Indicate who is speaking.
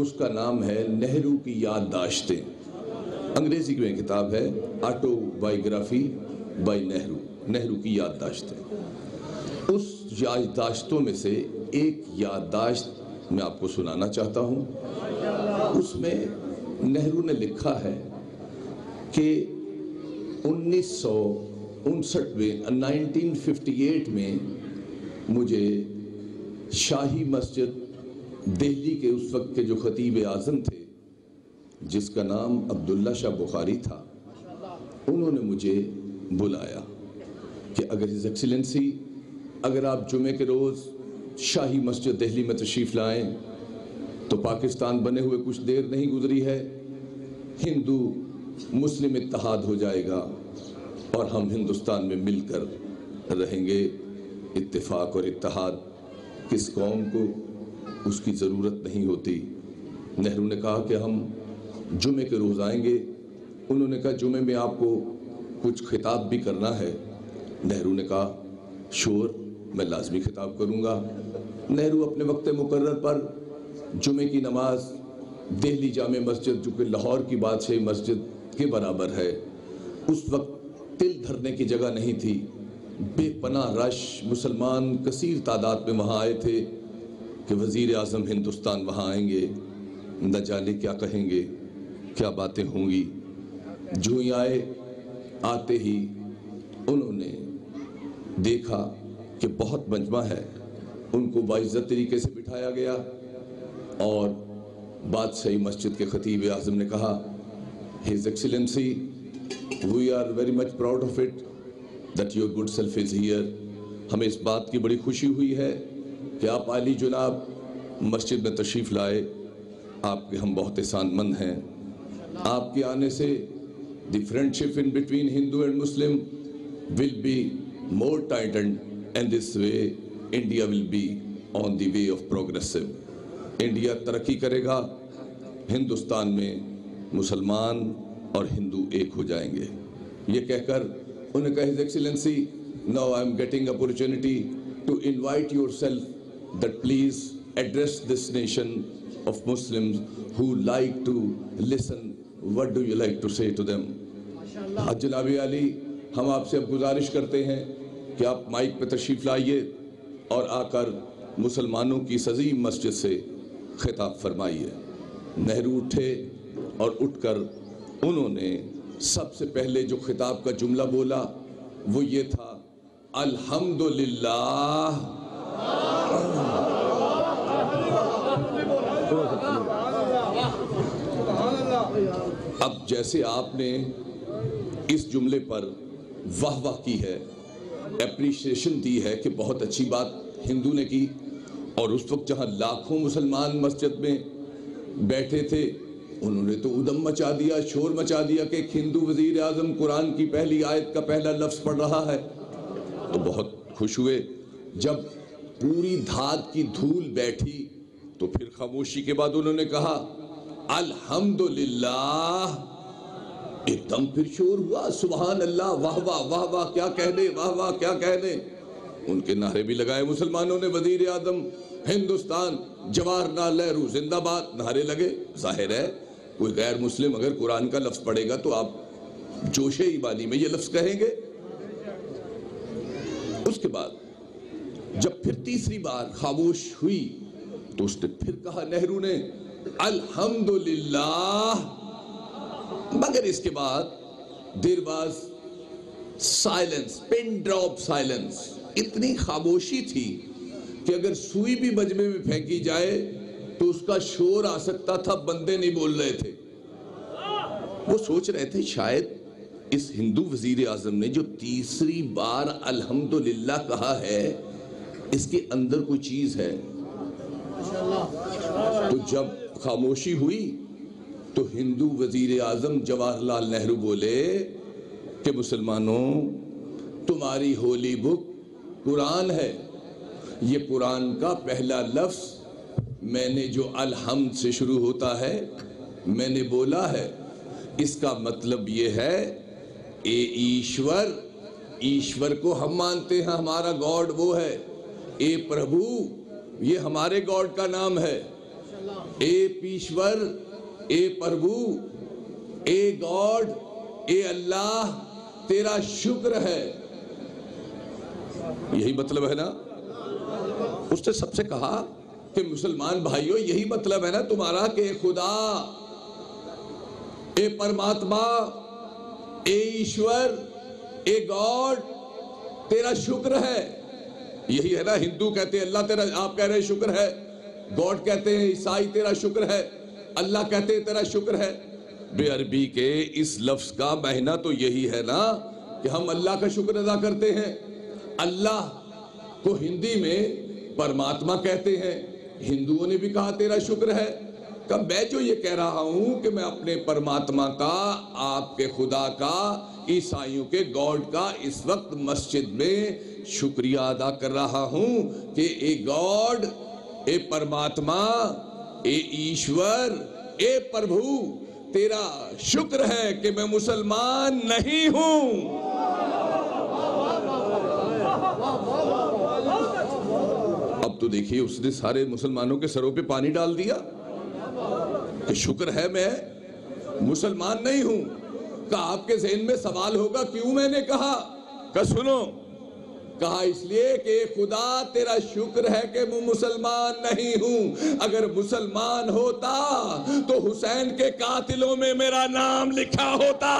Speaker 1: اس کا نام ہے نہرو کی یادداشتیں. انگریزی میں کتاب ہے auto biography by Nehru, Nehru کی یادداشتیں. اس یادداشتوں میں سے ایک یادداشت میں آپ کو سنانا چاہتا ہوں. اس میں نہرو نے لکھا ہے کہ 1958 میں مجھے شاہی مسجد دہلی کے اس وقت کے جو خطیب اعظم تھے جس کا نام عبداللہ شاہ بخاری تھا، انہوں نے مجھے بلایا کہ اگر ہز ایکسیلنسی اگر آپ جمعے کے روز شاہی مسجد دہلی میں تشریف لائیں تو پاکستان بنے ہوئے کچھ دیر نہیں گزری ہے، ہندو مسلم اتحاد ہو جائے گا اور ہم ہندوستان میں مل کر رہیں گے. اتفاق اور اتحاد کس قوم کو اس کی ضرورت نہیں ہوتی. نہرو نے کہا کہ ہم جمعے کے روز آئیں گے. انہوں نے کہا جمعے میں آپ کو کچھ خطاب بھی کرنا ہے. نہرو نے کہا شور، میں لازمی خطاب کروں گا. نہرو اپنے وقت مقرر پر جمعے کی نماز دہلی جامع مسجد جو کہ لاہور کی بادشاہی مسجد کے برابر ہے، اس وقت تل دھرنے کی جگہ نہیں تھی. بے پناہ رش مسلمان کثیر تعداد میں وہاں آئے تھے کہ وزیر اعظم ہندوستان وہاں آئیں گے، نہ جانے کیا کہیں گے، کیا باتیں ہوں گی. جو ہی آئے، آتے ہی انہوں نے دیکھا کہ بہت مجمع ہے. ان کو باعزت طریقے سے بٹھایا گیا اور بادشاہی مسجد کے خطیب اعظم نے کہا his Excellency we are very much proud of it that your good self is here. ہمیں اس بات کی بڑی خوشی ہوئی ہے کہ آپ عالی جناب مسجد میں تشریف لائے. آپ کے ہم بہت احسان مند ہیں. آپ کے آنے سے the friendship in between Hindu and Muslim will be more tightened and this way India will be on the way of progressive. India ترقی کرے گا، ہندوستان میں مسلمان اور ہندو ایک ہو جائیں گے. یہ کہہ کر انہوں نے کہا his Excellency now I am getting opportunity to invite yourself that please address this nation of Muslims who like to listen. What do you like to say to them? جناب علی، ہم آپ سے اب گزارش کرتے ہیں کہ آپ مائک پہ تشریف لائیے اور آ کر مسلمانوں کی اس عظیم مسجد سے خطاب فرمائیے. نہرو اٹھے اور اٹھ کر انہوں نے سب سے پہلے جو خطاب کا جملہ بولا وہ یہ تھا الحمدللہ. اب جیسے آپ نے اس جملے پر واہ واہ کی ہے، اپریشیشن دی ہے کہ بہت اچھی بات ہندو نے کی، اور اس وقت جہاں لاکھوں مسلمان مسجد میں بیٹھے تھے انہوں نے تو ادم مچا دیا، شور مچا دیا کہ ایک ہندو وزیر اعظم قرآن کی پہلی آیت کا پہلا لفظ پڑھ رہا ہے. تو بہت خوش ہوئے. جب پوری دھات کی دھول بیٹھی تو پھر خاموشی کے بعد انہوں نے کہا الحمدللہ. ایک دم پھر شور ہوا، سبحان اللہ، واہ واہ واہ واہ کیا کہہ دے، واہ واہ کیا کہہ دے. ان کے نعرے بھی لگائے مسلمانوں نے، وزیر اعظم ہندوستان جواہر لال نہرو زندہ باد، نعرے لگے. ظاہر ہے کوئی غیر مسلم اگر قرآن کا لفظ پڑھے گا تو آپ جوش ایمانی میں یہ لفظ کہیں گے. اس کے بعد جب پھر تیسری بار خاموش ہوئی تو اس نے پھر کہا نہرو نے الحمدللہ. مگر اس کے بعد دیر باز سائلنس، پن ڈراپ سائلنس. اتنی خاموشی تھی کہ اگر سوئی بھی مجمع میں پھینکی جائے تو اس کا شور آ سکتا تھا، بندے نہیں بول رہے تھے. وہ سوچ رہے تھے شاید اس ہندو وزیر اعظم نے جو تیسری بار الحمدللہ کہا ہے اس کے اندر کوئی چیز ہے. تو جب خاموشی ہوئی تو ہندو وزیر اعظم جواہر لال نہرو بولے کہ مسلمانوں، تمہاری ہولی بک قرآن ہے. یہ قرآن کا پہلا لفظ میں نے جو الحمد سے شروع ہوتا ہے میں نے بولا ہے. اس کا مطلب یہ ہے اے ایشور، ایشور کو ہم مانتے ہیں، ہمارا گاڈ وہ ہے. اے پربھو، یہ ہمارے گاڈ کا نام ہے. اے پیشور، اے پربھو، اے گاڈ، اے اللہ تیرا شکر ہے. یہی مطلب ہے نا. اس نے سب سے کہا کہ مسلمان بھائیو یہی مطلب ہے نا تمہارا کہ اے خدا، اے پرماتما، اے ایشور، اے گاڈ تیرا شکر ہے. یہی ہے نا. ہندو کہتے ہیں اللہ تیرا، آپ کہہ رہے ہیں شکر ہے. گاڈ کہتے ہیں عیسائی تیرا شکر ہے. اللہ کہتے ہیں تیرا شکر ہے. بے عربی کے اس لفظ کا معنی تو یہی ہے نا کہ ہم اللہ کا شکر ادا کرتے ہیں. اللہ کو ہندی میں پرماتما کہتے ہیں. ہندوؤں نے بھی کہا تیرا شکر ہے. کہ میں جو یہ کہہ رہا ہوں کہ میں اپنے پرماتما کا، آپ کے خدا کا، عیسائیوں کے گاڈ کا اس وقت مسجد میں شکریہ ادا کر رہا ہوں کہ اے گاڈ، اے پرماتما، اے ایشور، اے پربھو تیرا شکر ہے کہ میں مسلمان نہیں ہوں. اب تو دیکھیے اس نے سارے مسلمانوں کے سروں پہ پانی ڈال دیا کہ شکر ہے میں مسلمان نہیں ہوں. کہ آپ کے ذہن میں سوال ہوگا کیوں میں نے کہا؟ کہ سنو، کہا اس لیے کہ خدا تیرا شکر ہے کہ میں مسلمان نہیں ہوں. اگر مسلمان ہوتا تو حسین کے قاتلوں میں میرا نام لکھا ہوتا.